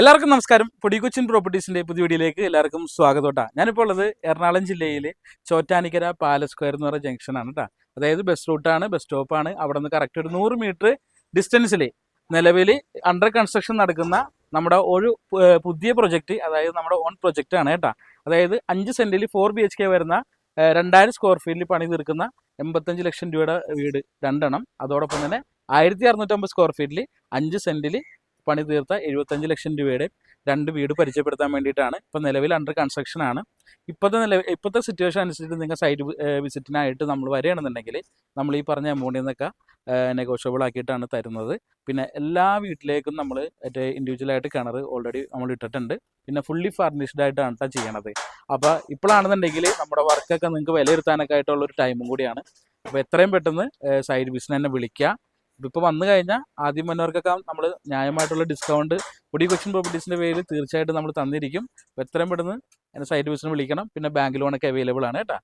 എല്ലാവർക്കും നമസ്കാരം. പൊടി കൊച്ചിൻ പ്രോപ്പർട്ടീസിന്റെ പുതിയ വീഡിയോയിലേക്ക് എല്ലാവർക്കും സ്വാഗതം കേട്ടോ. ഞാനിപ്പോൾ ഉള്ളത് എറണാകുളം ജില്ലയിലെ ചോറ്റാനിക്കര പാലസ് സ്ക്വയർ എന്ന് പറയുന്ന ജംഗ്ഷനാണ് കേട്ടോ. അതായത് ബസ് റൂട്ടാണ്, ബസ് സ്റ്റോപ്പാണ്. അവിടെ നിന്ന് കറക്റ്റ് ഒരു 100 മീറ്റർ ഡിസ്റ്റൻസിൽ നിലവിൽ അണ്ടർ കൺസ്ട്രക്ഷൻ നടക്കുന്ന നമ്മുടെ ഒരു പുതിയ പ്രൊജക്റ്റ്, അതായത് നമ്മുടെ ഓൺ പ്രൊജക്റ്റ് ആണ് കേട്ടോ. അതായത് 5 സെന്റിൽ 4 BHK വരുന്ന 2000 സ്ക്വയർ ഫീറ്റിൽ പണി തീർക്കുന്ന 85 ലക്ഷം രൂപയുടെ വീട് 2 എണ്ണം. അതോടൊപ്പം തന്നെ 1650 സ്ക്വയർ ഫീറ്റിൽ 5 സെന്റിൽ പണി തീർത്ത 75 ലക്ഷം രൂപയുടെ 2 വീട് പരിചയപ്പെടുത്താൻ വേണ്ടിയിട്ടാണ്. ഇപ്പം നിലവിൽ അണ്ടർ കൺസ്ട്രക്ഷൻ ആണ്. ഇപ്പോഴത്തെ സിറ്റുവേഷൻ അനുസരിച്ച് നിങ്ങൾ സൈറ്റ് വിസിറ്റിനായിട്ട് നമ്മൾ വരികയാണെന്നുണ്ടെങ്കിൽ നമ്മൾ ഈ പറഞ്ഞ എമൗണ്ടിൽ നിന്നൊക്കെ നെഗോഷ്യബിൾ ആക്കിയിട്ടാണ് തരുന്നത്. പിന്നെ എല്ലാ വീട്ടിലേക്കും നമ്മൾ ഇൻഡിവിജ്വലായിട്ട് കിണർ ഓൾറെഡി നമ്മൾ ഇട്ടിട്ടുണ്ട്. പിന്നെ ഫുള്ളി ഫർണിഷ്ഡ് ആയിട്ടാണ് കേട്ടോ ചെയ്യണത്. അപ്പോൾ ഇപ്പോഴാണെന്നുണ്ടെങ്കിൽ നമ്മുടെ വർക്കൊക്കെ നിങ്ങൾക്ക് വിലയിരുത്താനൊക്കെ ആയിട്ടുള്ളൊരു ടൈമും കൂടിയാണ്. അപ്പോൾ എത്രയും പെട്ടെന്ന് സൈറ്റ് വിസിറ്റ് തന്നെ വിളിക്കുക. ഇപ്പോൾ വന്നു കഴിഞ്ഞാൽ ആദ്യം വന്നവർക്കൊക്കെ നമ്മൾ ന്യായമായിട്ടുള്ള ഡിസ്കൗണ്ട് പൊടി കൊച്ചിൻ പ്രോപ്പർട്ടീസിൻ്റെ പേരിൽ തീർച്ചയായിട്ടും നമ്മൾ തന്നിരിക്കും. അപ്പോൾ എത്രയും പെട്ടെന്ന് സൈറ്റ് വിസിറ്റ് വിളിക്കണം. പിന്നെ ബാങ്ക് ലോണൊക്കെ അവൈലബിൾ ആണ് കേട്ടോ.